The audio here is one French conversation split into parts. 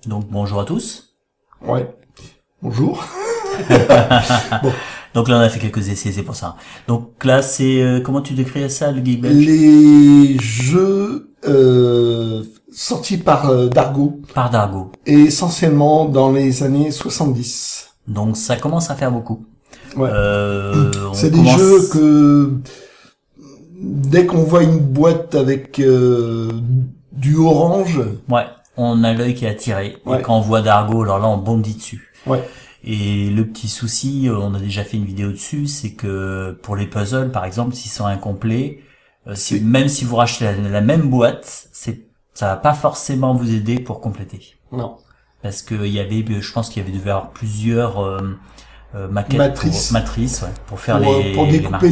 Donc bonjour à tous. Ouais. Bonjour. Bon, Donc là on a fait quelques essais, c'est pour ça. Donc là c'est comment tu décrirais ça le Geek Bench? les jeux sortis par Dargo, Par Dargo. et essentiellement dans les années 70. Donc ça commence à faire beaucoup. Ouais. On C'est des commence... jeux que dès qu'on voit une boîte avec du orange, Ouais, on a l'œil qui est attiré. Ouais. Et quand on voit Dargo, alors là on bondit dessus. ouais, Et le petit souci, on a déjà fait une vidéo dessus, c'est que pour les puzzles, par exemple, s'ils sont incomplets, même si vous rachetez la même boîte, ça va pas forcément vous aider pour compléter. non, Parce que je pense qu'il devait y avoir plusieurs maquettes matrices, ouais, pour faire pour découper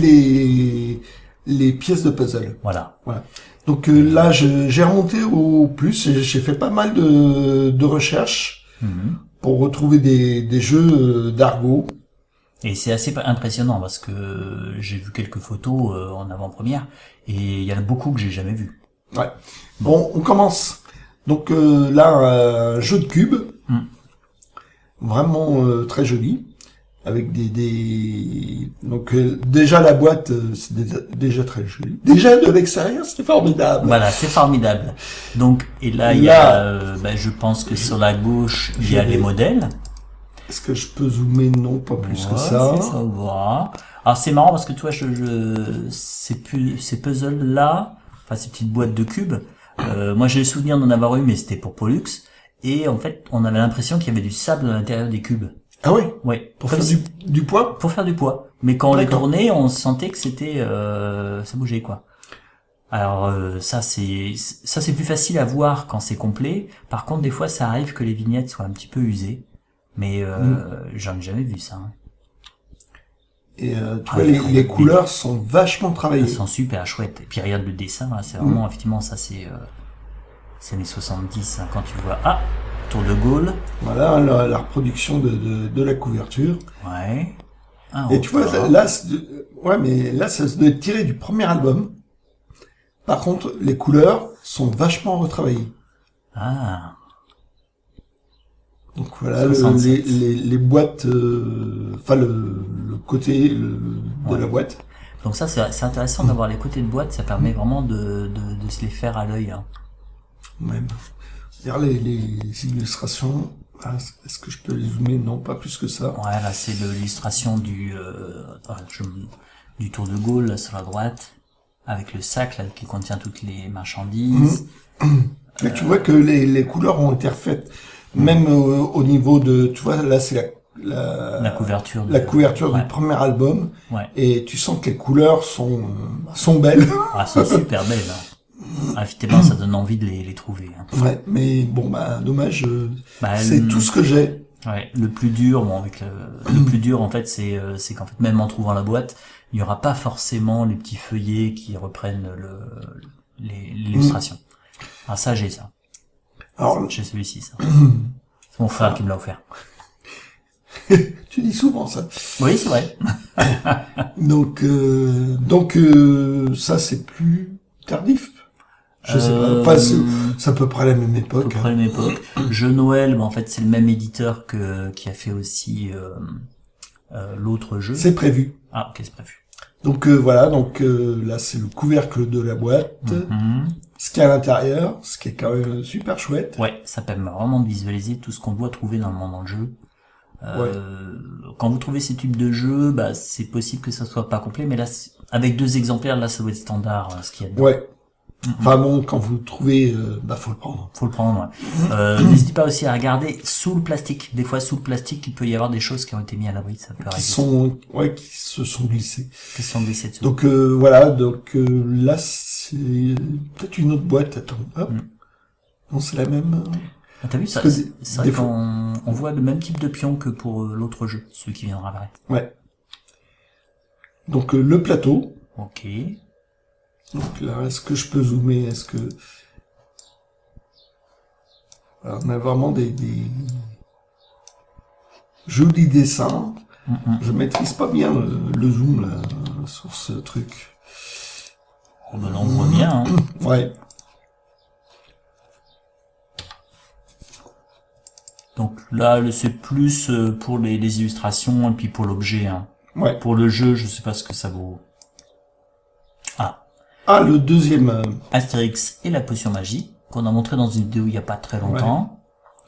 les pièces de puzzle. Voilà. Voilà. Donc là, j'ai remonté au plus, et j'ai fait pas mal de recherches pour retrouver des jeux d'Argo. Et c'est assez impressionnant parce que j'ai vu quelques photos en avant-première et il y en a beaucoup que j'ai jamais vu. Ouais. Bon, on commence. Donc là, un jeu de cubes, vraiment très joli, avec donc déjà la boîte, c'est déjà très joli. Déjà de l'extérieur, c'est formidable. Voilà, c'est formidable. Donc et là il y a, je pense que sur la gauche il y a les modèles. Est-ce que je peux zoomer? Non, pas plus que ça. C'est ça, voilà. Alors c'est marrant parce que tu vois, ces puzzles là, enfin ces petites boîtes de cubes, moi j'ai le souvenir d'en avoir eu, mais c'était pour Pollux. Et en fait, on avait l'impression qu'il y avait du sable à l'intérieur des cubes. Ah ouais? Ouais. Pour faire du poids? Pour faire du poids. Mais quand on les tournait, on sentait que c'était, ça bougeait, quoi. Alors, ça c'est plus facile à voir quand c'est complet. Par contre, des fois, ça arrive que les vignettes soient un petit peu usées. Mais, j'en ai jamais vu ça. Hein. Et tu vois, les couleurs sont vachement travaillées. Elles sont super chouettes. Et puis regarde le dessin, là, c'est vraiment, effectivement, ça c'est les 70, hein, quand tu vois, Tour de Gaulle. Voilà, la reproduction de la couverture. Ouais. Et tu vois, là, mais là, ça doit être tiré du premier album. Par contre, les couleurs sont vachement retravaillées. Ah. Donc voilà, les boîtes, enfin le côté de la boîte. Donc ça, c'est intéressant d'avoir les côtés de boîte, ça permet vraiment de se les faire à l'œil. Hein. Même. C'est-à-dire les illustrations, est-ce que je peux les zoomer? Non, pas plus que ça. Ouais, là c'est l'illustration du Tour de Gaulle là, sur la droite, avec le sac là qui contient toutes les marchandises. Mais tu vois que les couleurs ont été refaites. Même au niveau de, tu vois, là c'est la couverture du premier album. Ouais. Et tu sens que les couleurs sont belles. Ah, sont super belles. Hein. Effectivement, ça donne envie de les trouver. Hein. Ouais, mais bon, dommage. C'est tout ce que j'ai. Ouais, le plus dur, le plus dur en fait, c'est qu'en fait même en trouvant la boîte, il n'y aura pas forcément les petits feuillets qui reprennent l'illustration. Ah ça j'ai ça. Alors, j'ai celui-ci ça. C'est mon frère qui me l'a offert. Tu dis souvent ça. Oui, c'est vrai. Donc ça c'est plus tardif. Je sais pas. Enfin, c'est à peu près la même époque. À peu près la même époque. Jeu Noël, en fait, c'est le même éditeur qui a fait aussi l'autre jeu. C'est prévu. Ah, ok, c'est prévu. Donc voilà, là c'est le couvercle de la boîte, ce qu'il y a à l'intérieur, ce qui est quand même super chouette. Ouais, ça permet vraiment de visualiser tout ce qu'on doit trouver dans le jeu. Quand vous trouvez ces types de jeux, c'est possible que ça soit pas complet, mais là, avec 2 exemplaires, là, ça doit être standard, ce qu'il y a dedans. Ouais. Enfin bon, quand vous le trouvez, faut le prendre. Faut le prendre, ouais. N'hésitez pas aussi à regarder sous le plastique. Des fois, sous le plastique, il peut y avoir des choses qui ont été mises à l'abri, ça peut arriver. Qui se sont glissées. Qui se sont glissées dessus. Donc voilà, là c'est peut-être une autre boîte, attends, hop. Non, c'est la même. Ah, t'as vu ça? C'est vrai qu'on voit le même type de pion que pour l'autre jeu, celui qui viendra après. Ouais. Donc le plateau. Ok. Donc là, est-ce que je peux zoomer? Alors, on a vraiment des jolis dessins. Je maîtrise pas bien le zoom là sur ce truc. On voit bien. Hein. Ouais. Donc là, c'est plus pour les illustrations et puis pour l'objet. Hein. Ouais. Pour le jeu, je sais pas ce que ça vaut. Ah, le deuxième. Astérix et la potion magique, qu'on a montré dans une vidéo il y a pas très longtemps.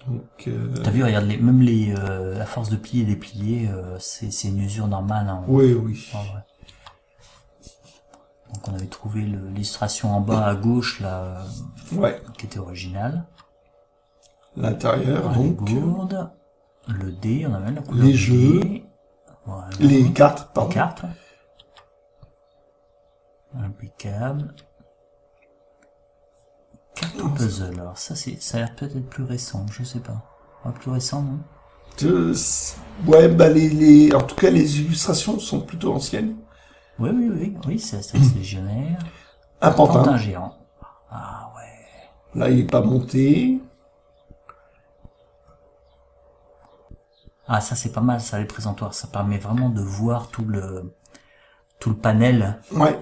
Ouais. Donc, T'as vu, regarde, même la force de plier et déplier, c'est une usure normale. Hein. Oui, oui. Ah, ouais. Donc on avait trouvé l'illustration en bas à gauche, là, ouais. Qui était originale. L'intérieur, Les donc. gourdes, le dé, on a même la couleur les du jeux. dé. Voilà. Les cartes, pardon. Les cartes. Impeccable. Carte au puzzle. Alors ça a l'air peut-être plus récent, je sais pas. Plus récent, non? Ouais, bah en tout cas les illustrations sont plutôt anciennes. Oui, c'est Astérix légionnaire. Un pantin géant. Ah ouais. Là il est pas monté. Ah ça c'est pas mal ça, les présentoirs, ça permet vraiment de voir tout le panel. Ouais.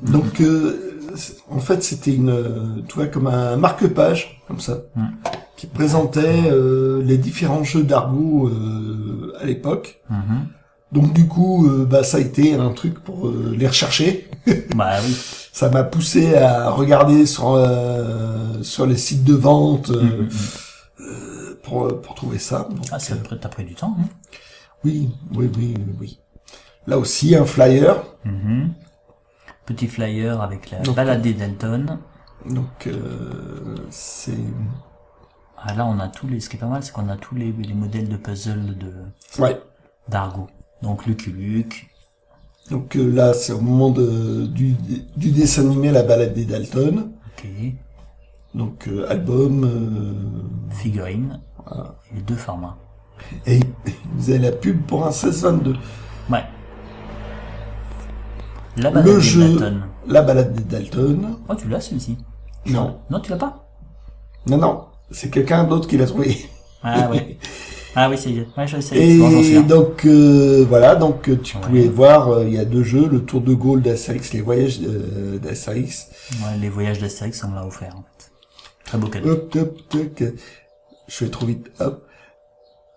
Donc en fait c'était tu vois, comme un marque-page comme ça, qui présentait les différents jeux d'Argo à l'époque. Donc du coup ça a été un truc pour les rechercher. Bah oui. Ça m'a poussé à regarder sur les sites de vente pour trouver ça. Donc, t'as pris du temps. Hein. Oui. Là aussi, un flyer. Petit flyer avec la balade des Dalton. Donc, c'est... Ah, là, on a ce qui est pas mal, c'est qu'on a tous les modèles de puzzle d'Argo. Donc, Lucky Luke. Donc là, c'est au moment du dessin animé La balade des Dalton. Ok. Donc, album... figurine. Voilà. Et 2 formats. Et vous avez la pub pour un 16-22. Ouais. La balade des Dalton. La balade des Dalton. Oh, tu l'as celui-ci? Non. Non, tu l'as pas? Non. C'est quelqu'un d'autre qui l'a trouvé. Ah ouais. Ah oui, c'est je sais. Et donc voilà, donc tu pouvais voir, il y a 2 jeux, le Tour de Gaulle d'Astérix, les voyages d'Astérix. Ouais, les voyages d'Astérix, on me l'a offert en fait. Très beau cadeau. Hop. Je vais trop vite. Hop.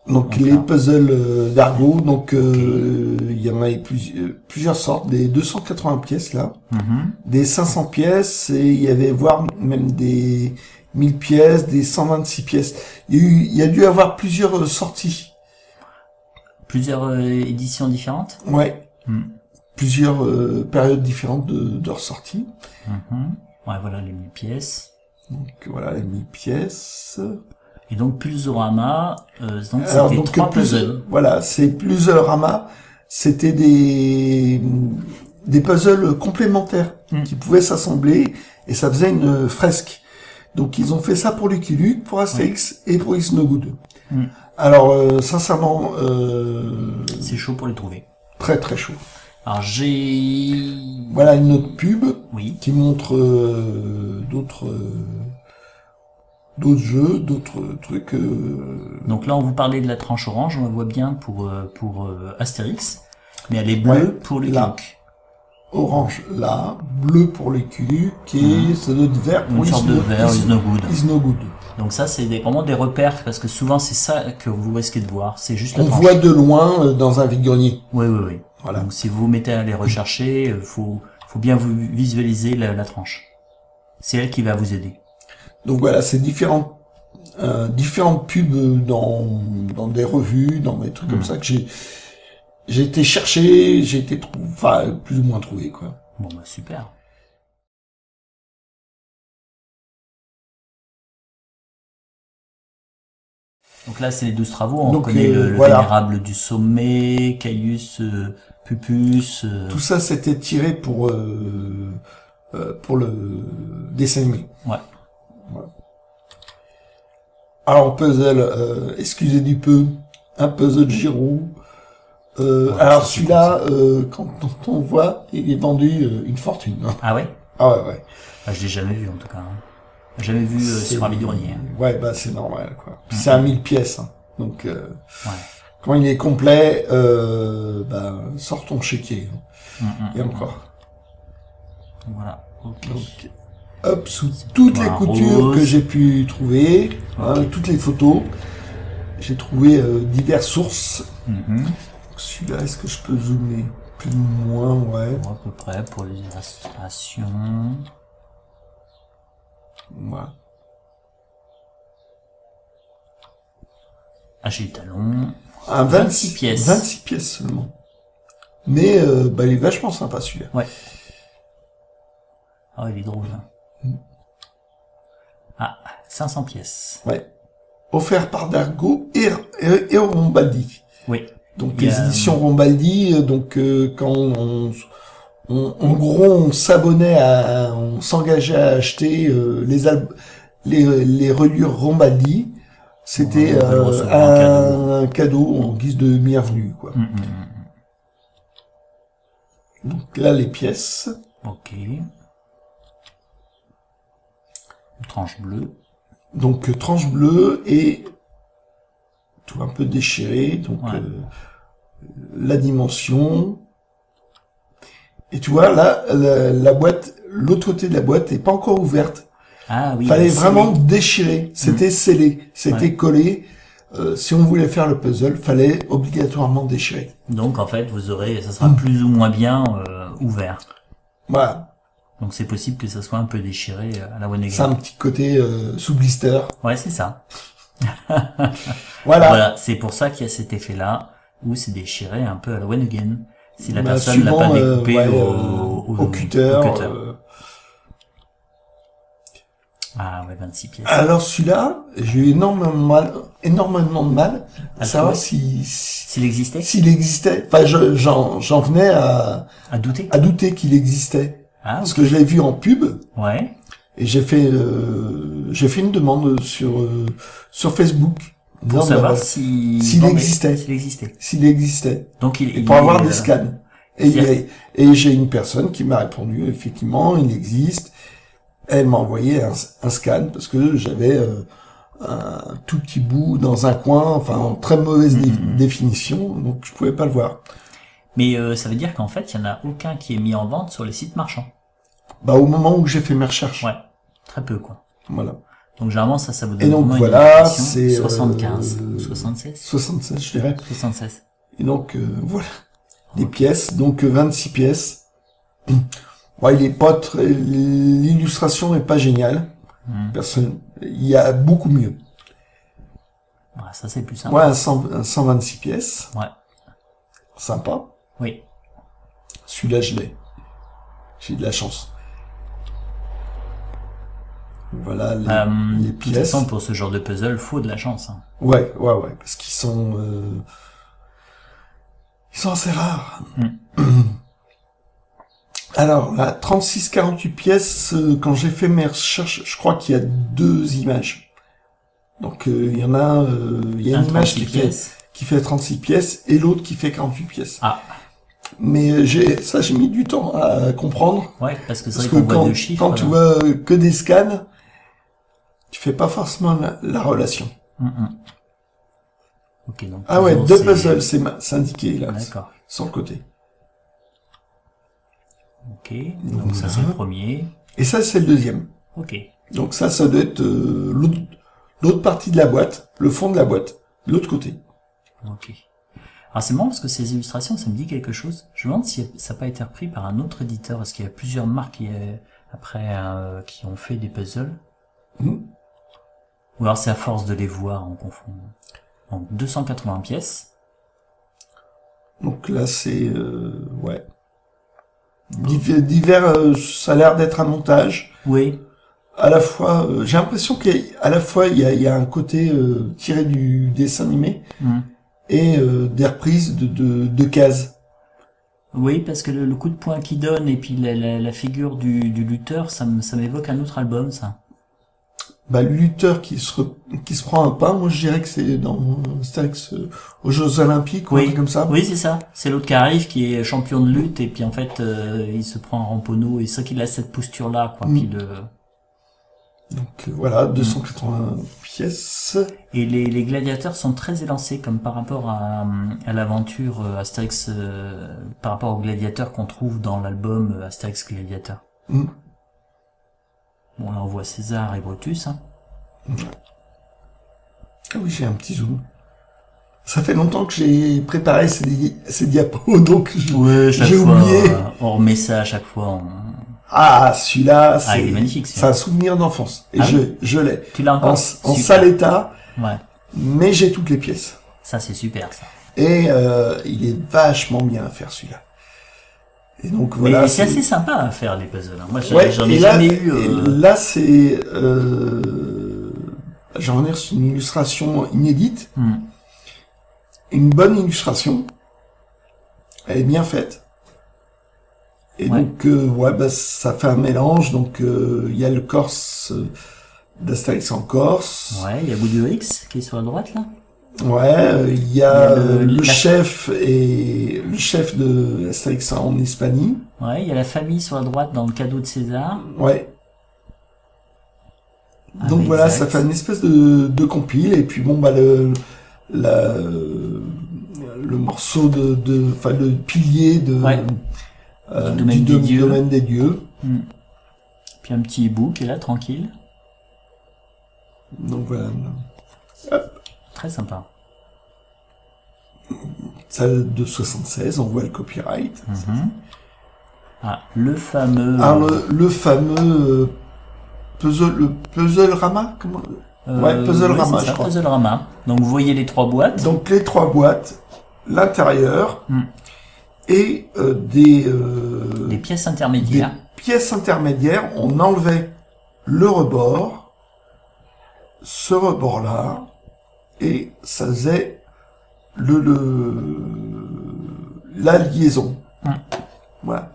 Donc les puzzles d'Argo, donc il y en avait plusieurs sortes, des 280 pièces là, des 500 pièces, et il y avait voire même des 1000 pièces, des 126 pièces. Il y a dû avoir plusieurs sorties. Plusieurs éditions différentes? Ouais. Plusieurs périodes différentes de ressorties. Ouais, voilà les 1000 pièces. Donc voilà les 1000 pièces. Et donc Pulsorama, donc c'était 3 puzzles. Voilà, c'est Pulsorama, c'était des puzzles complémentaires qui pouvaient s'assembler et ça faisait une fresque. Donc ils ont fait ça pour Lucky Luke, pour Astérix et pour It's No Good. Alors sincèrement, c'est chaud pour les trouver. Très très chaud. Alors voilà une autre pub qui montre d'autres jeux, d'autres trucs. Donc là, on vous parlait de la tranche orange, on la voit bien pour Astérix, mais elle est bleue pour Lucky Luke. Orange là, bleu pour Lucky Luke et ça doit être vert pour une sorte de vert, It's No Good. It's No Good. Donc ça, c'est vraiment des repères, parce que souvent, c'est ça que vous risquez de voir. C'est juste la tranche. On voit de loin dans un vide-grenier. Oui. Voilà. Donc si vous vous mettez à les rechercher, faut bien vous visualiser la tranche. C'est elle qui va vous aider. Donc voilà, c'est différentes pubs dans des revues, dans des trucs comme ça que j'ai été chercher, plus ou moins trouvé quoi. Bon bah super. Donc là c'est les 12 travaux, on connaît le vénérable du sommet, Caius, Pupus. Tout ça c'était tiré pour le dessin animé. Ouais. Alors puzzle, excusez du peu, un puzzle Giroud. Alors celui-là, quand on voit, il est vendu une fortune. Ah ouais? Ah ouais. Ah, je l'ai jamais vu en tout cas. Jamais vu sur un vide-grenier. Ouais, bah c'est normal quoi. Puis c'est à 1000 pièces, hein. Donc quand il est complet, sors ton chéquier. Et encore. Voilà. Okay. Donc, hop, sous toutes les coutures que j'ai pu trouver, toutes les photos. j'ai trouvé diverses sources. Mhm. Celui-là, est-ce que je peux zoomer plus ou moins? Ouais. Bon, à peu près pour les illustrations. Voilà. Ah, j'ai le talon. Un 26 pièces. 26 pièces seulement. Mais il est vachement sympa celui-là. Ouais. Ah, il est drôle. Hein. Ah, 500 pièces. Ouais. Offert par Dargo et Rombaldi. Oui. Donc les éditions Rombaldi, quand en gros on s'abonnait on s'engageait à acheter les reliures Rombaldi, c'était un cadeau en guise de bienvenue, quoi. Donc là les pièces. Ok. Une tranche bleue. Donc tranche bleue et tout un peu déchiré, donc ouais. La dimension. Et tu vois là la boîte, l'autre côté de la boîte est pas encore ouverte. Ah oui. Fallait vraiment déchirer. C'était scellé, c'était collé. Si on voulait faire le puzzle, fallait obligatoirement déchirer. Donc en fait, ça sera plus ou moins bien ouvert. Voilà. Donc c'est possible que ça soit un peu déchiré à la One Again. C'est un petit côté sous blister. Ouais, c'est ça. Voilà. C'est pour ça qu'il y a cet effet-là où c'est déchiré un peu à la One Again. Si la personne l'a pas découpé au cutter. Ah ouais, 26 pièces. Alors celui-là, j'ai eu énormément de mal à savoir s'il existait. S'il existait. Enfin, j'en venais à douter qu'il existait. Ah, parce que je l'ai vu en pub. Ouais. Et j'ai fait une demande sur Facebook. Pour savoir s'il existait. S'il existait. Donc pour avoir des scans. Et j'ai une personne qui m'a répondu, effectivement, il existe. Elle m'a envoyé un scan parce que j'avais un tout petit bout dans un coin, enfin en très mauvaise définition, donc je pouvais pas le voir. Mais ça veut dire qu'en fait, il y en a aucun qui est mis en vente sur les sites marchands. Au moment où j'ai fait mes recherches. Ouais, très peu quoi. Voilà. Donc généralement ça vous donne et donc voilà, c'est 75 ou 76. 76, je dirais. 76. Et donc voilà, des pièces, donc 26 pièces. Ouais, il est pas très, l'illustration est pas géniale. Personne, il y a beaucoup mieux. Ouais, ça c'est plus simple. Ouais, 126 pièces. Ouais. Sympa. Oui. Celui-là, je l'ai. J'ai de la chance. Voilà les pièces. De toute façon, pour ce genre de puzzle, faut de la chance. Hein. Ouais, parce qu'ils sont assez rares. Alors, la 36-48 pièces, quand j'ai fait mes recherches, je crois qu'il y a 2 images. Donc, il y en a, il y a une image qui fait 36 pièces et l'autre qui fait 48 pièces. Ah. Mais j'ai mis du temps à comprendre. Ouais, parce que c'est vrai qu'on voit 2 chiffres. Quand tu vois que des scans, tu fais pas forcément la relation. Ok, donc. Ah ouais, 2 puzzles, c'est indiqué, là. D'accord. Sur le côté. Ok, donc ça c'est le premier. Et ça c'est le deuxième. Ok. Donc ça doit être l'autre partie de la boîte, le fond de la boîte, l'autre côté. Ok. Alors c'est marrant parce que ces illustrations, ça me dit quelque chose. Je me demande si ça n'a pas été repris par un autre éditeur, parce qu'il y a plusieurs marques qui ont fait des puzzles. Ou alors c'est à force de les voir, on confond. Donc 280 pièces. Donc là c'est ouais. Divers, ça a l'air d'être un montage. Oui. À la fois, j'ai l'impression qu'à la fois il y a un côté tiré du dessin animé et des reprises de cases. Oui, parce que le coup de poing qu'il donne et puis la figure du lutteur, ça m'évoque un autre album, ça. Le lutteur qui se prend un pain, moi je dirais que c'est dans Astérix aux Jeux Olympiques ou un truc comme ça. Oui, c'est ça. C'est l'autre qui arrive, qui est champion de lutte, et puis en fait, il se prend un ramponneau, et c'est vrai qu'il a cette posture-là, quoi. Puis Donc voilà, 280 pièces. Et les gladiateurs sont très élancés, comme par rapport à l'aventure Astérix, par rapport aux gladiateurs qu'on trouve dans l'album Astérix Gladiateur. Bon, là, on voit César et Brutus, hein. Ah oui, j'ai un petit zoom. Ça fait longtemps que j'ai préparé ces diapos, donc chaque j'ai fois, oublié. On remet ça à chaque fois. Ah, celui-là, il est magnifique. C'est un souvenir d'enfance. Et je l'ai. Tu l'as encore? En sale état. Ouais. Mais j'ai toutes les pièces. Ça, c'est super, ça. Et il est vachement bien à faire, celui-là. Et donc voilà. Mais c'est assez sympa à faire, les puzzles. Moi, j'en ai là, jamais eu. Là, c'est j'en ai reçu une illustration inédite. Une bonne illustration. Elle est bien faite. Et donc, ça fait un mélange. Donc, il y a le Corse d'Astérix en Corse. Ouais, il y a Boudurix qui est sur la droite, là. Ouais, il y a le chef de Astérix en Hispanie. Ouais, il y a la famille sur la droite dans le cadeau de César. Ouais. Donc voilà, ça fait une espèce de compile. Et puis bon, le morceau le pilier du domaine des dieux. Puis un petit hibou qui est là, tranquille. Donc voilà. Hop. Très sympa. Ça de 76, on voit le copyright. Le fameux... le fameux Puzzle Rama, comment Puzzle Rama, je crois. Puzzle Rama. Donc vous voyez les 3 boîtes. Donc les 3 boîtes, l'intérieur et des pièces intermédiaires. Des pièces intermédiaires, on enlevait le rebord, ce rebord-là, et ça faisait la liaison. Voilà.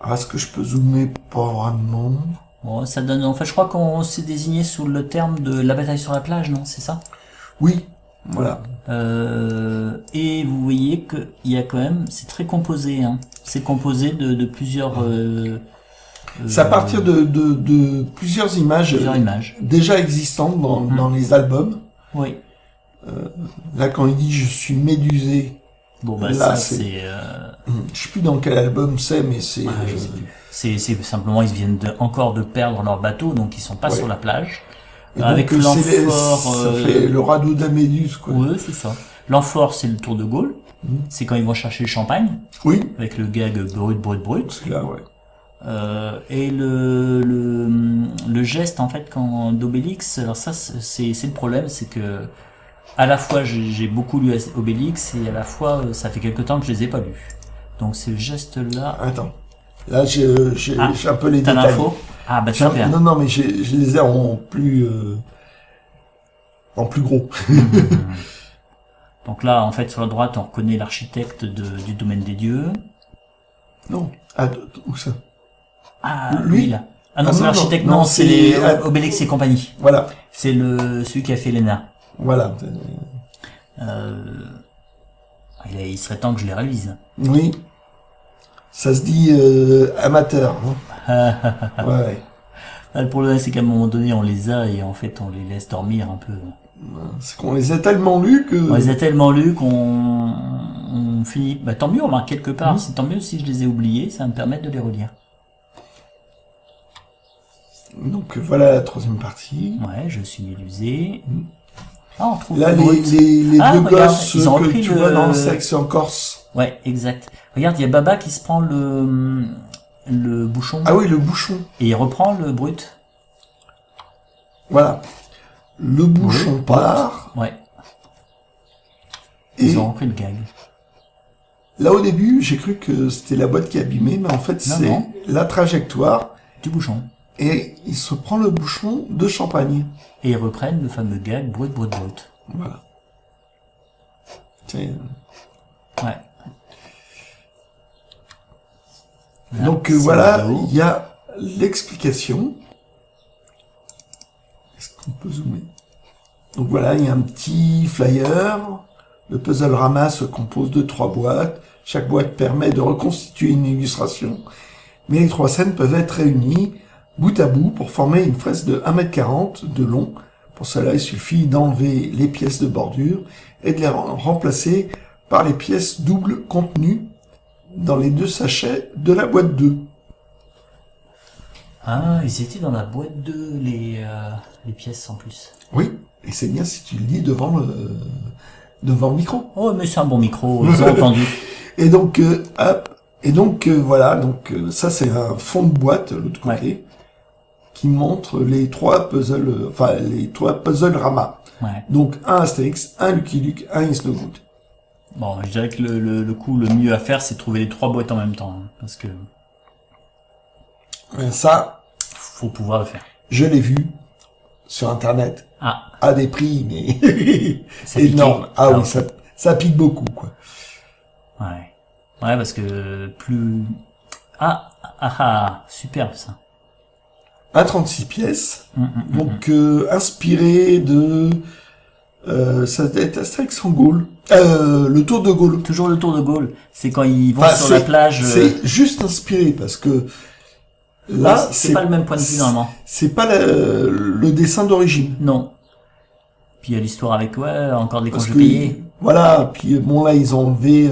Alors, est-ce que je peux zoomer pas vraiment? Bon, ça donne. En fait, je crois qu'on s'est désigné sous le terme de la bataille sur la plage, non? C'est ça? Oui. Voilà. Et vous voyez que il y a quand même, c'est très composé. C'est composé de plusieurs. C'est à partir de plusieurs images. Déjà existantes dans les albums. Oui. Là, quand il dit je suis médusé. Bon, bah, là, ça, c'est... Je sais plus dans quel album c'est, mais c'est... c'est simplement, ils viennent encore de perdre leur bateau, donc ils sont pas sur la plage. Et avec l'amphore... Ça fait le radeau de la Méduse, quoi. Oui, c'est ça. L'amphore, c'est le Tour de Gaulle. C'est quand ils vont chercher le champagne. Oui. Avec le gag brut. C'est là, ouais. Et le geste, en fait, d'Obélix, alors ça, c'est le problème, c'est que à la fois j'ai beaucoup lu Obélix et à la fois ça fait quelque temps que je les ai pas lus. Donc c'est le geste là. Attends. Là j'ai un peu les détails. T'as l'info? Ah bah super. Non mais je les ai en plus gros. Donc là en fait sur la droite on reconnaît l'architecte du domaine des dieux. Non. Ah où ça? Ah lui là. Ah non c'est l'architecte, non c'est Obélix et compagnie. Voilà. C'est celui qui a fait l'ENA. Voilà. Il serait temps que je les réalise. Oui. Ça se dit amateur. Ouais. Le problème, c'est qu'à un moment donné, on les a et en fait, on les laisse dormir un peu. C'est qu'on les a tellement lus que... On les a tellement lus qu'on finit... Bah, tant mieux, remarque, quelque part. C'est tant mieux si je les ai oubliés, ça va me permettre de les relire. Donc voilà la 3e partie. Ouais, je suis médusé. Ah, on trouve là, les deux gosses que tu vois dans Sexe en Corse. Ouais, exact. Regarde, il y a Baba qui se prend le bouchon. Ah oui, le bouchon. Et il reprend le brut. Voilà. Le bouchon part. Ouais. Ils ont repris le gag. Là, au début, j'ai cru que c'était la boîte qui abîmait, mais en fait, c'est la trajectoire. Du bouchon. Et il se prend le bouchon de champagne. Et ils reprennent le fameux gag brut. Voilà. Tiens. Ouais. Là, donc voilà, il y a l'explication. Est-ce qu'on peut zoomer? Donc voilà, il y a un petit flyer. Le puzzle Rama se compose de 3 boîtes. Chaque boîte permet de reconstituer une illustration. Mais les 3 scènes peuvent être réunies bout à bout pour former une fresque de 1,40 m de long. Pour cela, il suffit d'enlever les pièces de bordure et de les remplacer par les pièces doubles contenues dans les 2 sachets de la boîte 2. Ah, ils étaient dans la boîte 2, les pièces en plus. Oui, et c'est bien si tu le lis devant devant le micro. Oh, mais c'est un bon micro, ils ont entendu. Et donc, voilà, donc ça c'est un fond de boîte, l'autre côté, qui montre les trois puzzles Rama. Ouais. Donc un Astérix, un Lucky Luke, un Isnogood. Bon, je dirais que le coup le mieux à faire, c'est de trouver les trois boîtes en même temps, hein, parce que Ça, faut pouvoir le faire. je l'ai vu sur internet à des prix mais énormes. Oui, ça pique beaucoup quoi. Ouais, parce que plus superbe ça. Un 36 pièces, donc inspiré de ça doit être Astérix en Gaule. Le Tour de Gaulle. Toujours le Tour de Gaulle. C'est quand ils vont sur la plage. C'est juste inspiré parce que là, c'est pas le même point de vue normalement. C'est pas le dessin d'origine. Non. Puis il y a l'histoire avec encore des congés payés. Voilà. Puis bon là ils ont enlevé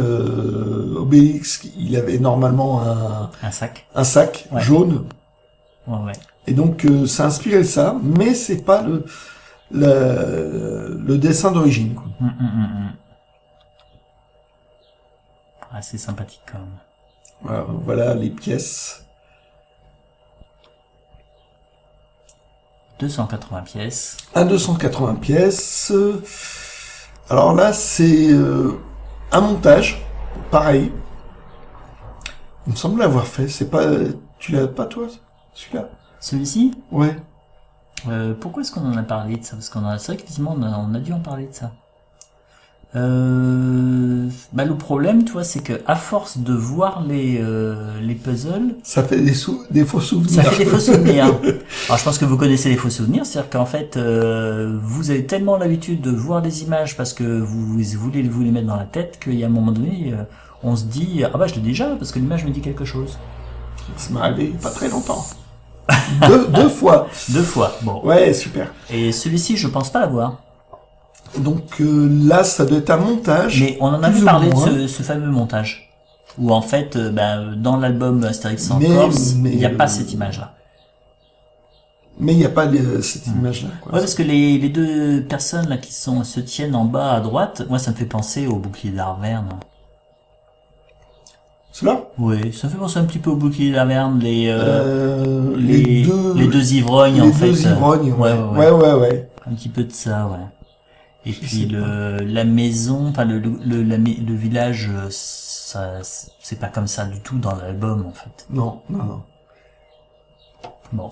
Obélix. Il avait normalement un sac jaune. Ouais. Et donc ça a inspiré ça, mais c'est pas le dessin d'origine. Quoi. C'est sympathique quand même. Voilà les pièces. 280 pièces. Un 280 pièces. Alors là, c'est un montage, pareil. Il me semble l'avoir fait. C'est pas, tu l'as pas toi, celui-là? Celui-ci? Ouais. Pourquoi est-ce qu'on en a parlé de ça? Parce c'est vrai qu'effectivement, on a dû en parler de ça. Le problème, tu vois, c'est que à force de voir les puzzles, ça fait des faux souvenirs. Ça fait des faux souvenirs. Alors je pense que vous connaissez les faux souvenirs, c'est-à-dire qu'en fait, vous avez tellement l'habitude de voir des images parce que vous voulez vous les mettre dans la tête qu'il y a un moment donné, on se dit je l'ai déjà parce que l'image me dit quelque chose. Ça m'est arrivé pas très longtemps. deux fois. 2 fois. Bon. Ouais, super. Et celui-ci, je pense pas l'avoir. Donc là, ça doit être un montage. Mais on en a vu parler de ce fameux montage. Où en fait, dans l'album Astérix en Corse, il n'y a pas cette image-là. Mais il n'y a pas cette image-là. Ouais, parce que les deux personnes là qui se tiennent en bas à droite, moi ça me fait penser au bouclier d'Arverne. Cela? Oui, ça me fait penser un petit peu au bouclier d'Arverne, les deux ivrognes en fait. Les deux ivrognes, ouais. Un petit peu de ça, ouais. Et puis la maison, enfin le village, ça c'est pas comme ça du tout dans l'album en fait. Non. Bon.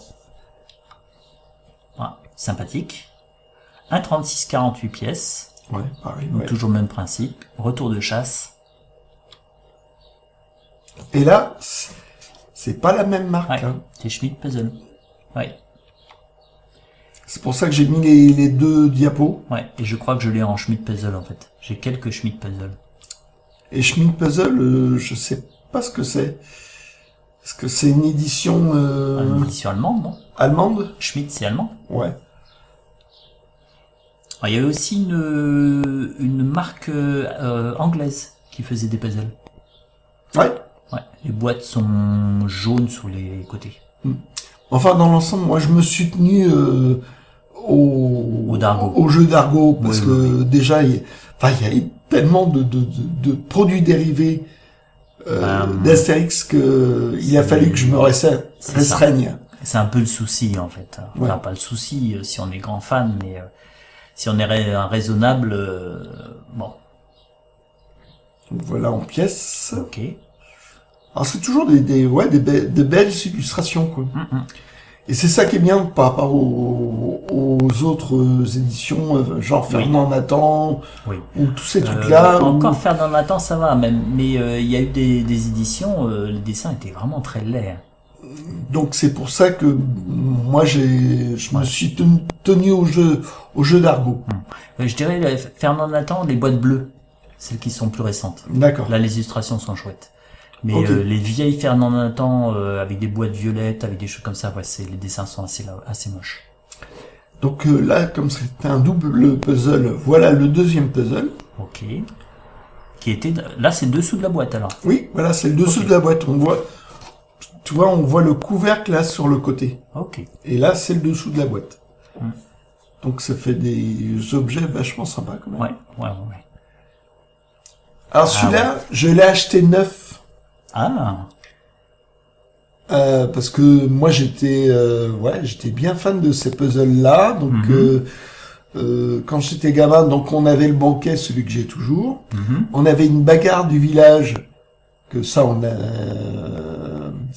Sympathique. Un 36-48 pièces. Ouais, pareil. Donc toujours le même principe. Retour de chasse. Et là, c'est pas la même marque. Ouais, c'est Schmidt Puzzle. Ouais. C'est pour ça que j'ai mis les deux diapos. Ouais, et je crois que je l'ai en Schmidt Puzzle en fait. J'ai quelques Schmidt Puzzle. Et Schmidt Puzzle, je sais pas ce que c'est. Est-ce que c'est une édition... Une édition allemande, non? Allemande? Schmidt, c'est allemand. Ouais. Alors, il y avait aussi une marque anglaise qui faisait des puzzles. Ouais. Ouais, les boîtes sont jaunes sur les côtés. Enfin, dans l'ensemble, moi, je me suis tenu au jeu d'Argo, parce que déjà, il y a tellement de produits dérivés d'Astérix que il a fallu que je me restreigne. C'est un peu le souci, en fait. Enfin, pas le souci si on est grand fan, mais si on est raisonnable, bon. Donc, voilà en pièces. Ok. Alors c'est toujours des belles illustrations, quoi. Et c'est ça qui est bien par rapport aux autres éditions, genre Fernand Nathan, ou tous ces trucs-là. Encore Fernand Nathan, ça va, même. Mais il y a eu des éditions, les dessins étaient vraiment très laids. Donc c'est pour ça que moi je me suis tenu au jeu d'Argo. Je dirais Fernand Nathan, les boîtes bleues, celles qui sont plus récentes. D'accord. Là, les illustrations sont chouettes. Mais les vieilles Fernand Nathan avec des boîtes violettes, avec des choses comme ça, les dessins sont assez moches. Donc là, comme c'était un double puzzle, voilà le deuxième puzzle. Ok. Là, c'est le dessous de la boîte alors. Oui, voilà, c'est le dessous de la boîte. On voit le couvercle là sur le côté. Ok. Et là, c'est le dessous de la boîte. Donc ça fait des objets vachement sympas quand même. Ouais. Alors celui-là, je l'ai acheté neuf. Ah. Parce que moi j'étais bien fan de ces puzzles-là. Donc quand j'étais gamin, donc on avait le banquet, celui que j'ai toujours. On avait une bagarre du village, que ça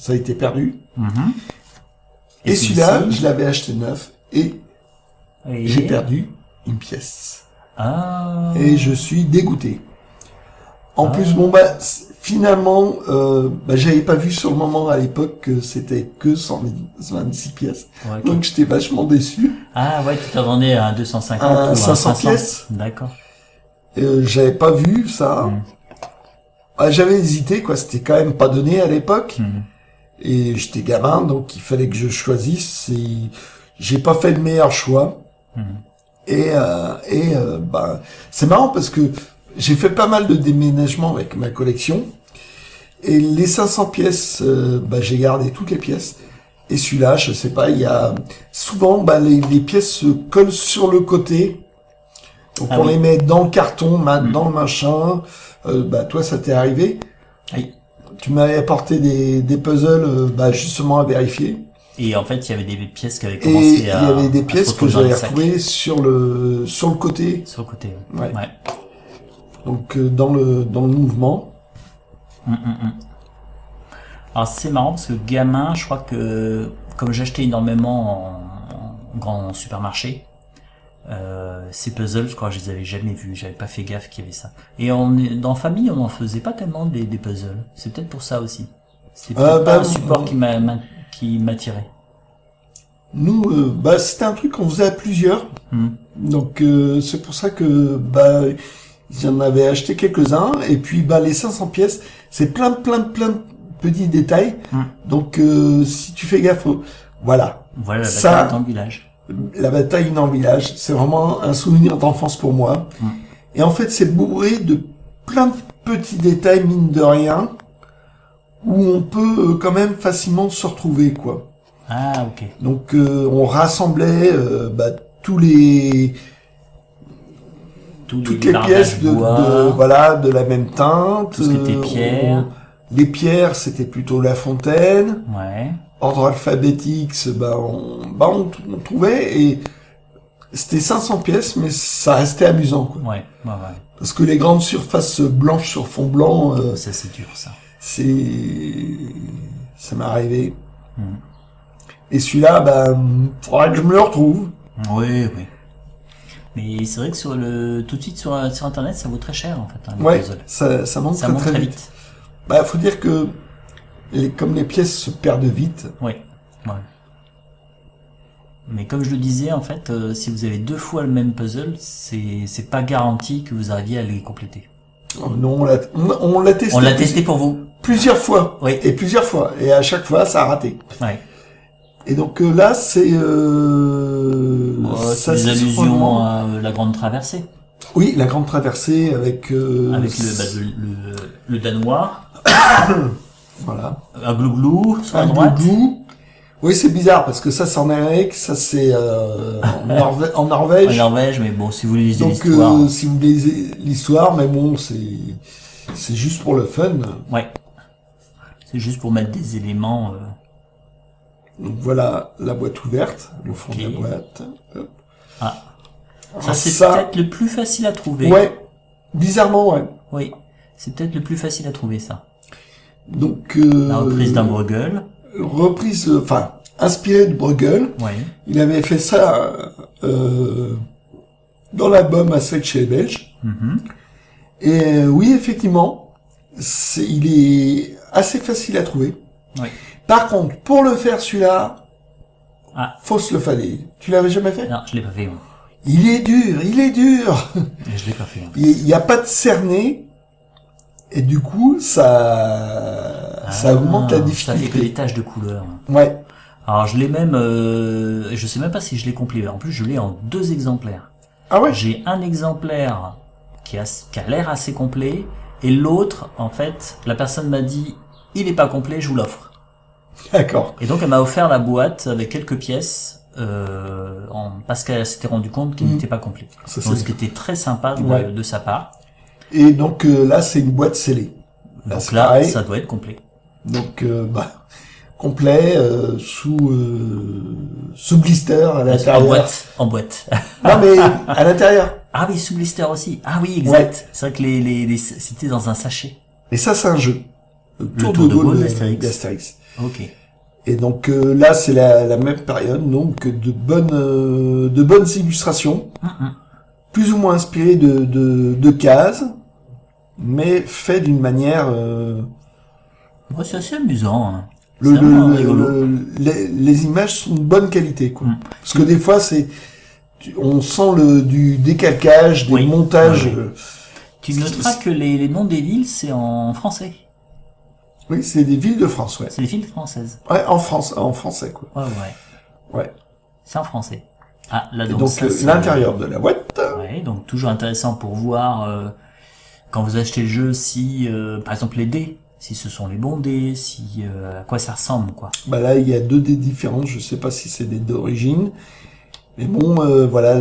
a été perdu. Et celui-là, je l'avais acheté neuf et j'ai perdu une pièce. Ah. Et je suis dégoûté. En plus, finalement, j'avais pas vu sur le moment à l'époque que c'était que 126 pièces. Ouais, donc j'étais vachement déçu. Ah ouais, tu t'attendais à 250 à ou à 500 500 pièces. D'accord. J'avais pas vu ça. J'avais hésité, quoi. C'était quand même pas donné à l'époque. Et j'étais gamin, donc il fallait que je choisisse. Et j'ai pas fait le meilleur choix. C'est marrant parce que j'ai fait pas mal de déménagements avec ma collection. Et les 500 pièces, j'ai gardé toutes les pièces. Et celui-là, je sais pas, il y a souvent les pièces se collent sur le côté. Donc on les met dans le carton, dans le machin. Toi, ça t'est arrivé. Oui. Tu m'avais apporté des puzzles, justement à vérifier. Et en fait, il y avait des pièces qui avaient commencé il y avait des pièces que j'avais retrouvées sur le côté. Sur le côté. Ouais. Donc dans le mouvement. Alors c'est marrant parce que gamin, je crois que comme j'achetais énormément en grand supermarché, ces puzzles, je crois que je les avais jamais vus, j'avais pas fait gaffe qu'il y avait ça. Et dans famille, on n'en faisait pas tellement des puzzles. C'est peut-être pour ça aussi. C'est peut-être pas un support qui m'attirait. Nous, c'était un truc qu'on faisait à plusieurs. Donc c'est pour ça que j'en avais acheté quelques-uns. Et puis les 500 pièces, c'est plein de petits détails. Donc si tu fais gaffe, voilà. Voilà la bataille dans le village. La bataille dans le village, c'est vraiment un souvenir d'enfance pour moi. Et en fait, c'est bourré de plein de petits détails, mine de rien, où on peut quand même facilement se retrouver, quoi. Ah, ok. Donc, on rassemblait toutes les pièces de la même teinte. Tout ce qui était pierre. Les pierres, c'était plutôt La Fontaine. Ouais. Ordre alphabétique, on trouvait, et c'était 500 pièces, mais ça restait amusant, quoi. Ouais. Parce que les grandes surfaces blanches sur fond blanc, ça c'est dur, ça. Ça m'est arrivé. Et celui-là, faudra que je me le retrouve. Oui. Mais c'est vrai que tout de suite sur internet, ça vaut très cher, en fait, les puzzles. Ça monte très vite. Faut dire que comme les pièces se perdent vite. Oui. Mais comme je le disais, en fait, si vous avez 2 fois le même puzzle, c'est pas garanti que vous arriviez à les compléter. Oh non, on l'a testé. On l'a testé pour vous. Plusieurs fois. Oui. Et plusieurs fois. Et à chaque fois, ça a raté. Ouais. Et donc là, c'est c'est des allusions à la Grande Traversée. Oui, la Grande Traversée avec le Danois. Voilà. Un glouglou sur la droite. Glouglou. Oui, c'est bizarre parce que ça c'est en Amérique, ça c'est en Norvège. En Norvège, mais bon, si vous lisez donc, l'histoire. si vous lisez l'histoire, mais bon, c'est juste pour le fun. Ouais. C'est juste pour mettre des éléments. Donc voilà la boîte ouverte, le fond de la boîte. Hop. Ah. Ça c'est peut-être le plus facile à trouver. Ouais. Bizarrement, ouais. Oui. C'est peut-être le plus facile à trouver, ça. Donc la reprise d'un Bruegel. Inspiré de Bruegel. Ouais. Il avait fait ça dans l'album Astrid chez les Belges. Et oui, effectivement, il est assez facile à trouver. Oui. Par contre, pour le faire celui-là, faut se le fader. Tu l'avais jamais fait? Non, je l'ai pas fait. Moi. Il est dur. Je l'ai pas fait. Il n'y a pas de cerné. Et du coup, ça augmente la difficulté. Ça fait que des taches de couleur. Ouais. Alors je l'ai même, je sais même pas si je l'ai complété. En plus, je l'ai en 2 exemplaires. Ah ouais. J'ai un exemplaire qui a l'air assez complet, et l'autre, en fait, la personne m'a dit, il est pas complet, je vous l'offre. D'accord. Et donc elle m'a offert la boîte avec quelques pièces, parce qu'elle s'était rendu compte qu'il n'était pas complet. Donc ce qui était très sympa de sa part. Et donc là, c'est une boîte scellée. Donc là, ça doit être complet. Donc complet sous blister à l'intérieur. En boîte. Non mais à l'intérieur. Ah oui, sous blister aussi. Ah oui, exact. Ouais. C'est vrai que c'était dans un sachet. Et ça, c'est un jeu. Le Tour de Gaulle d'Astérix. Ok. Et donc là, c'est la même période, donc de bonnes illustrations, plus ou moins inspirées de cases, mais fait d'une manière. Ouais, c'est assez amusant. Hein. Les images sont de bonne qualité, quoi. Parce que des fois, on sent du décalcage, des montages. Ouais. Tu noteras que les noms des villes, c'est en français. Oui, c'est des villes de France, ouais. C'est des villes françaises. Ouais, en français, quoi. Ouais. C'est en français. Ah, là, donc ça, l'intérieur de la boîte. Ouais, donc toujours intéressant pour voir, quand vous achetez le jeu, si, par exemple, les dés, si ce sont les bons dés, si, à quoi ça ressemble, quoi. Bah là, il y a 2 dés différents, je sais pas si c'est des d'origine. Mais bon, voilà.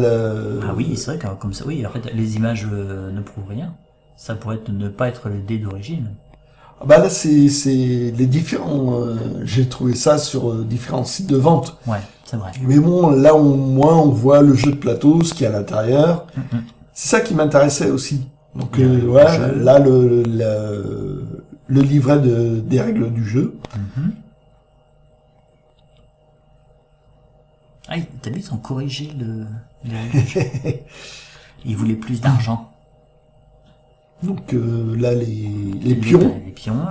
Ah oui, c'est vrai que comme ça, oui, en fait, les images ne prouvent rien. Ça pourrait ne pas être les dés d'origine. Bah là, c'est les différents. J'ai trouvé ça sur différents sites de vente. Ouais, c'est vrai. Mais bon, là, au moins, on voit le jeu de plateau, ce qu'il y a à l'intérieur. C'est ça qui m'intéressait aussi. Donc, là, le livret des règles du jeu. Ah, t'as vu, ils ont corrigé les règles du jeu. Ils voulaient plus d'argent. Donc là, les pions. Les pions.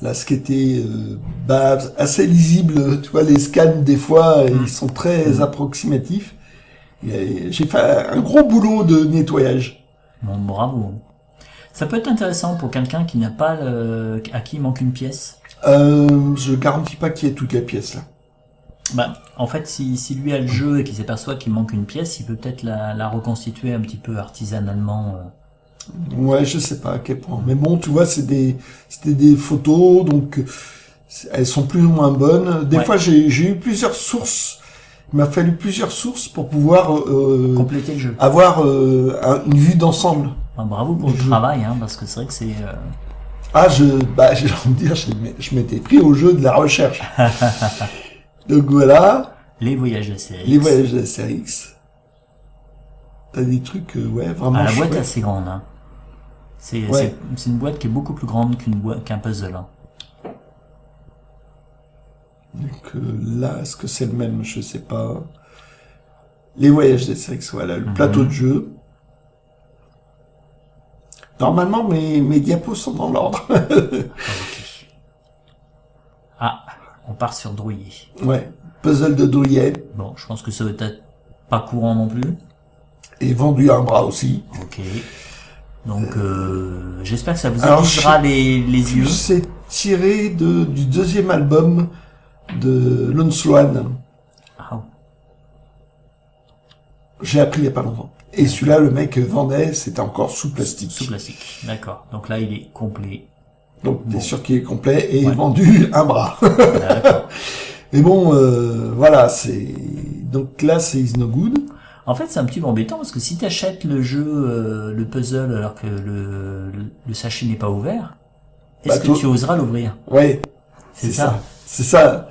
Là, ce qui était assez lisible, tu vois, les scans, des fois, ils sont très approximatifs. J'ai fait un gros boulot de nettoyage. Bon, bravo. Ça peut être intéressant pour quelqu'un qui n'a pas à qui il manque une pièce. Je garantis pas qu'il y ait toutes les pièces là. Bah, en fait, si lui a le jeu et qu'il s'aperçoit qu'il manque une pièce, il peut peut-être la reconstituer un petit peu artisanalement. Ouais, je sais pas à quel point. Mais bon, tu vois, c'était des photos, donc elles sont plus ou moins bonnes. Des fois, j'ai eu plusieurs sources. Il m'a fallu plusieurs sources pour pouvoir compléter le jeu. Avoir une vue d'ensemble. Ah, bravo pour le travail, hein, parce que c'est vrai que c'est. j'ai envie de dire, je m'étais pris au jeu de la recherche. Donc voilà. Les voyages d'Astérix. Les voyages d'Astérix. T'as des trucs, vraiment. Ah, la boîte est assez grande, hein. C'est une boîte qui est beaucoup plus grande qu'un puzzle, hein. Donc là, est-ce que c'est le même? Je sais pas. Les voyages d'Astérix, voilà, le plateau de jeu. Normalement, mes diapos sont dans l'ordre. Okay. Ah, on part sur Drouillet. Ouais, puzzle de Drouillet. Bon, je pense que ça va être pas courant non plus. Et vendu à un bras aussi. Ok. Donc, j'espère que ça vous aiguisera les yeux. C'est tiré du deuxième album de Lone Swan. Ah. J'ai appris il y a pas longtemps. Et celui-là, le mec vendait, c'était encore sous plastique. Sous plastique, d'accord. Donc là, il est complet. Donc, t'es sûr qu'il est complet et vendu un bras. D'accord. Mais bon, voilà, donc là, c'est Is No Good. En fait, c'est un petit peu embêtant parce que si t'achètes le jeu, le puzzle, alors que le sachet n'est pas ouvert, est-ce que tu oseras l'ouvrir? Ouais. C'est ça. C'est ça.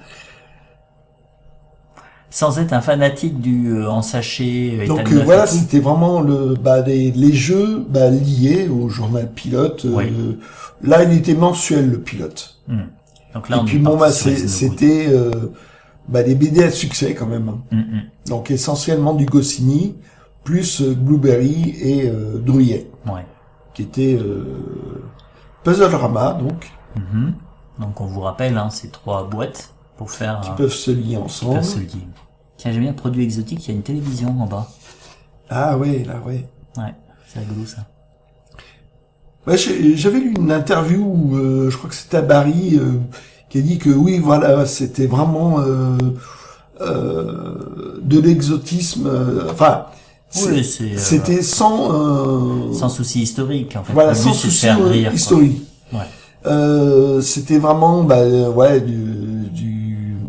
Sans être un fanatique du en sachet. Donc voilà, c'était vraiment les jeux liés au journal pilote. Là, il était mensuel le pilote. Donc là, et puis bon, c'était des BD à succès quand même. Donc essentiellement du Goscinny plus Blueberry et Drouillet, qui était Puzzlerama donc. Donc on vous rappelle, hein, ces 3 boîtes pour faire qui peuvent se lier ensemble. Tiens, j'aime bien un produit exotique, il y a une télévision en bas. Ah ouais, là ouais. Ouais, c'est rigolo ça. Ouais, j'avais lu une interview où, je crois que c'était à Barry, qui a dit que oui, voilà, c'était vraiment de l'exotisme. C'était sans souci historique en fait. Voilà, sans souci historique. Ouais. C'était vraiment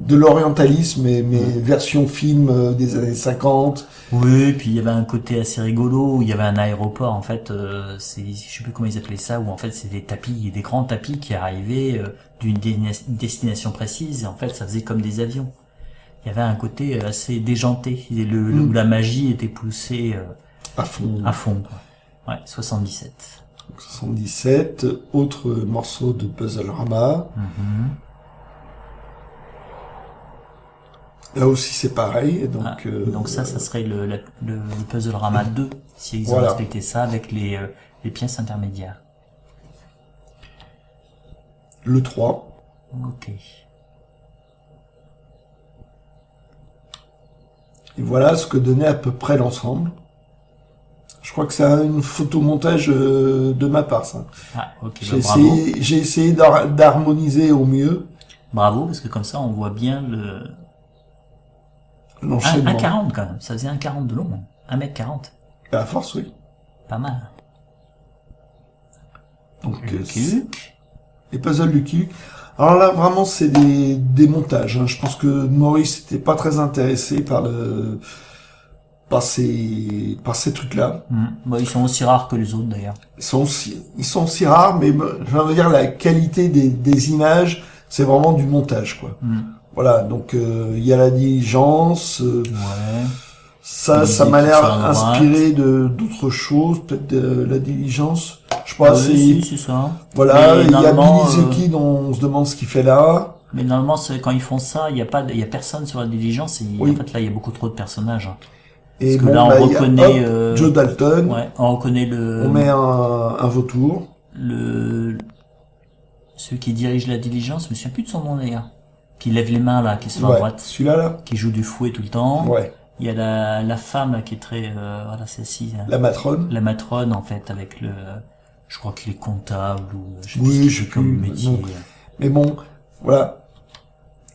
de l'orientalisme, mais version film des années 50. Oui, puis il y avait un côté assez rigolo où il y avait un aéroport en fait, je sais plus comment ils appelaient ça, où en fait c'était des tapis, des grands tapis qui arrivaient d'une destination précise et en fait ça faisait comme des avions. Il y avait un côté assez déjanté, où la magie était poussée à fond. Quoi. Ouais, 77. 77, autre morceau de Puzzle-Rama. Là aussi c'est pareil. Donc ça serait le Puzzle-Rama 2, si ils ont respecté ça avec les pièces intermédiaires. Le 3. Ok. Et voilà ce que donnait à peu près l'ensemble. Je crois que c'est un photomontage de ma part, ça. Ah, ok, j'ai essayé d'harmoniser au mieux. Bravo, parce que comme ça, on voit bien l'enchaînement. 1,40 quand même. Ça faisait 1,40 de long. 1m40. À force, oui. Pas mal. Donc, les puzzles Lucky Luke. Alors là, vraiment, c'est des montages. Hein. Je pense que Maurice n'était pas très intéressé par ces trucs-là. Bon, ils sont aussi rares que les autres, d'ailleurs. Ils sont aussi rares, mais je veux dire, la qualité des images, c'est vraiment du montage, quoi. Voilà, donc il y a la diligence. Ça m'a l'air inspiré d'autres choses, peut-être de la diligence. Je sais pas, c'est ça. Voilà, il y a Billy the Kid, dont on se demande ce qu'il fait là. Mais normalement, quand ils font ça, il y a personne sur la diligence. Et en fait, là, il y a beaucoup trop de personnages. Et parce que là, on reconnaît Joe Dalton. Ouais, on reconnaît on met un vautour. Celui qui dirige la diligence, je me souviens plus de son nom d'ailleurs. Qui lève les mains là, qui est sur la droite. Celui-là là. Qui joue du fouet tout le temps. Ouais. Il y a la femme là, qui est très voilà, celle-ci. La matrone. La matrone en fait avec je crois qu'il est comptable ou je sais plus comme métier. Non. Mais bon, voilà.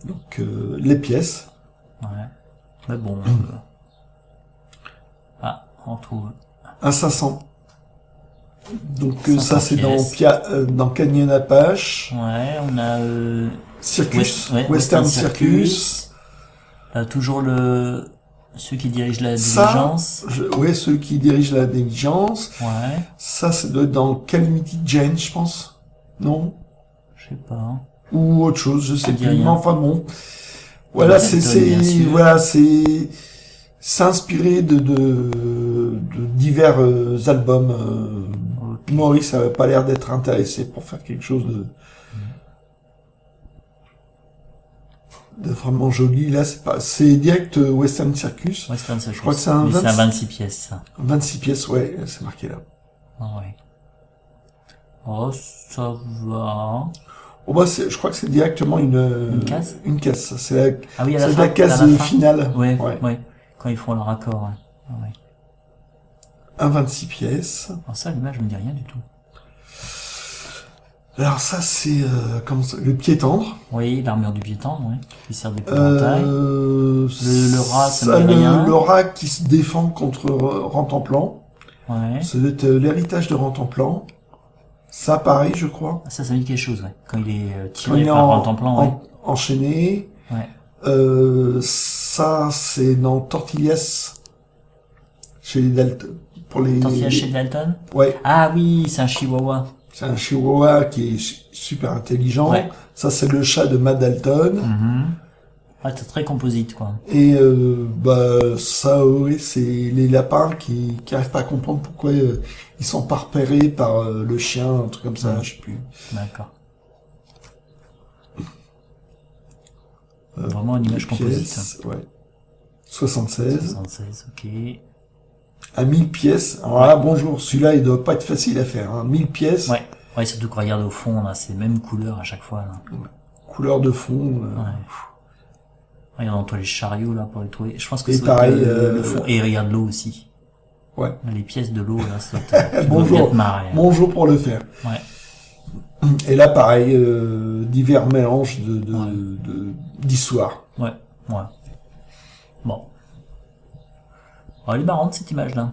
Donc les pièces. Ouais. Mais bon. On trouve un 500. Donc ça c'est dans Canyon Apache. Ouais, on a Circus, Western Circus. Toujours celui qui dirige la diligence. Celui qui dirige la diligence. Ouais. Ça doit être dans Calamity Jane, je pense. Non? Je sais pas. Ou autre chose, je sais plus. Mais enfin bon. Voilà, c'est inspiré de divers albums. Okay. Maurice avait pas l'air d'être intéressé pour faire quelque chose de vraiment joli. Là, c'est direct Western Circus. Western Circus. Je crois que c'est un 26 pièces, ça. 26 pièces, ouais, c'est marqué là. Ah ouais. Oh, ça va. Oh bah je crois que c'est directement une caisse. Une caisse. C'est la case finale. Ouais. Quand ils font leur accord, ouais. Ah, ouais. Un 26 pièces. Alors ça, l'image, je me dis rien du tout. Alors ça, c'est le pied tendre. Oui, l'armure du pied tendre, oui. Qui sert d'épouvantail. Le rat, ça me dit rien. Le rat qui se défend contre Rantanplan. Ouais. Ça doit être l'héritage de Rantanplan. Ça, pareil, je crois. Ça me dit quelque chose, ouais. Quand il est tiré par Rantanplan, ouais. Enchaîné. Ouais. Ça, c'est dans Tortillas. Chez les Dalton. Tortillas chez Dalton? Ouais. Ah oui, c'est un chihuahua. C'est un chihuahua qui est super intelligent. Ouais. Ça, c'est le chat de Matt Dalton. Ouais, c'est très composite, quoi. Et ça, oui, c'est les lapins qui arrivent pas à comprendre pourquoi ils sont pas repérés par le chien, un truc comme ça, je sais plus. D'accord. Vraiment une image composite. Ouais. 76. 76, ok. À 1000 pièces. Alors là, bonjour, celui-là, il doit pas être facile à faire, hein. 1000 pièces. Ouais, surtout qu'on regarde au fond, là, c'est les mêmes couleurs à chaque fois, là. Couleur de fond. Ouais. Regarde-toi les chariots, là, pour les trouver. Je pense que c'est pareil, le fond. Et regarde l'eau aussi. Ouais. Les pièces de l'eau, là, ça bonjour pour le faire. Ouais. Et là, pareil, divers mélanges d'histoires. Ouais. Bon. Oh, elle est marrante, cette image-là.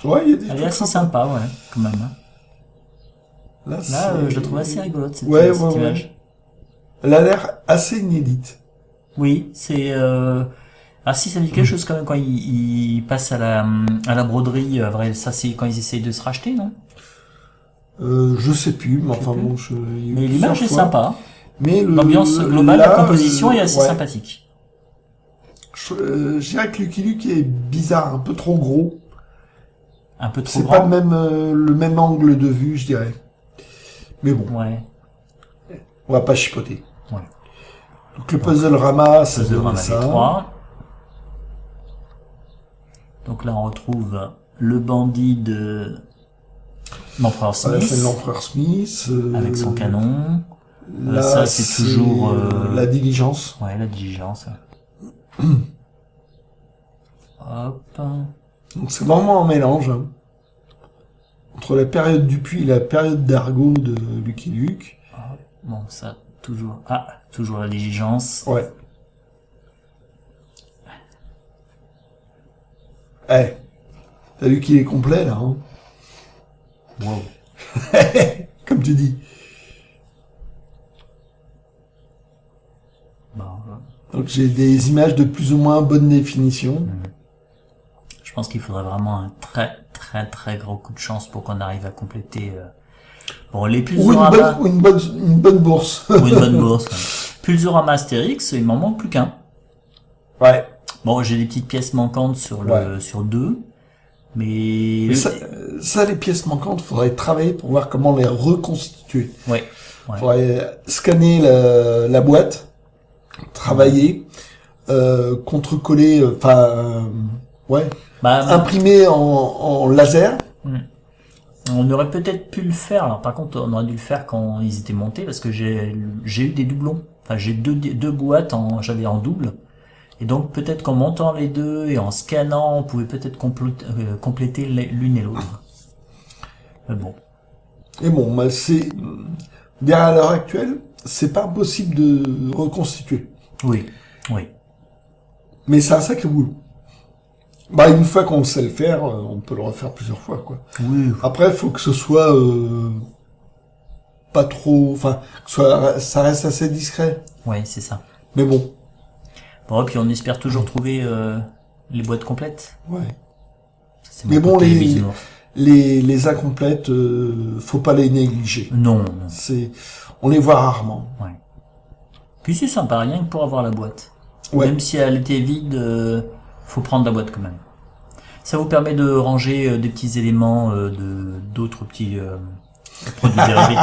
Ouais, il y a des elle est assez sympa, ouais, quand même. Là, je la trouve assez rigolote, cette image. Elle a l'air assez inédite. Oui, c'est... Ah si, ça me dit quelque chose quand même quand ils passent à la broderie. Vrai, ça c'est quand ils essayent de se racheter, non? Je sais plus, mais Je sais enfin plus. bon, il y a eu Mais plusieurs l'image est fois. sympa. Mais L'ambiance globale, la composition est assez ouais. sympathique. Je dirais que Lucky Luke est bizarre, un peu trop gros. Un peu trop C'est grand. pas le même angle de vue, je dirais. Mais bon, Ouais. on va pas chipoter. Ouais. Donc le puzzle Rama, ça Puzzle donnait Rama ça. V3. Donc là, on retrouve le bandit de l'Empereur Voilà, c'est Smith l'empereur Smith. avec son canon. Là, Ça, c'est toujours la diligence. ouais, la diligence. Hop. Donc c'est vraiment un mélange hein, entre la période du puits et la période d'Argo de Lucky Luke. Bon, ça, toujours... Ah, toujours la diligence. Ouais. Eh, t'as vu qu'il est complet là, hein. Wow. Comme tu dis. Bon, Donc j'ai des images de plus ou moins bonne définition. je pense qu'il faudrait vraiment un très très très gros coup de chance pour qu'on arrive à compléter... Bon, les Ou une Pulsorama... bonne, une bonne bourse. Ou une bonne bourse. Ouais. Pulsorama Astérix, il m'en manque plus qu'un. Ouais. Bon, j'ai des petites pièces manquantes sur sur deux, mais Mais ça, les pièces manquantes, faudrait travailler pour voir comment les reconstituer. ouais. Faudrait scanner la boîte, travailler, contrecoller, ouais, imprimer en laser. On aurait peut-être pu le faire. Alors par contre, on aurait dû le faire quand ils étaient montés parce que j'ai eu des doublons. Enfin, j'ai deux boîtes j'avais en double. Et donc peut-être qu'en montant les deux et en scannant, on pouvait peut-être compléter l'une et l'autre. Mais bon. Et bon, bah, derrière à l'heure actuelle, c'est pas impossible de reconstituer. Oui, oui. Mais c'est un sacré boulot. Bah, une fois qu'on sait le faire, on peut le refaire plusieurs fois, quoi. Oui. Après, il faut que ce soit pas trop, enfin, ça reste assez discret. Ouais, c'est ça. Mais bon. Bon, et puis on espère toujours trouver les boîtes complètes. Ouais. Ça, mais bon, les incomplètes, faut pas les négliger. Non. On les voit rarement. Ouais. Puis c'est sympa, rien que pour avoir la boîte. Ouais. Même si elle était vide, faut prendre la boîte quand même. Ça vous permet de ranger des petits éléments d'autres petits produits dérivés.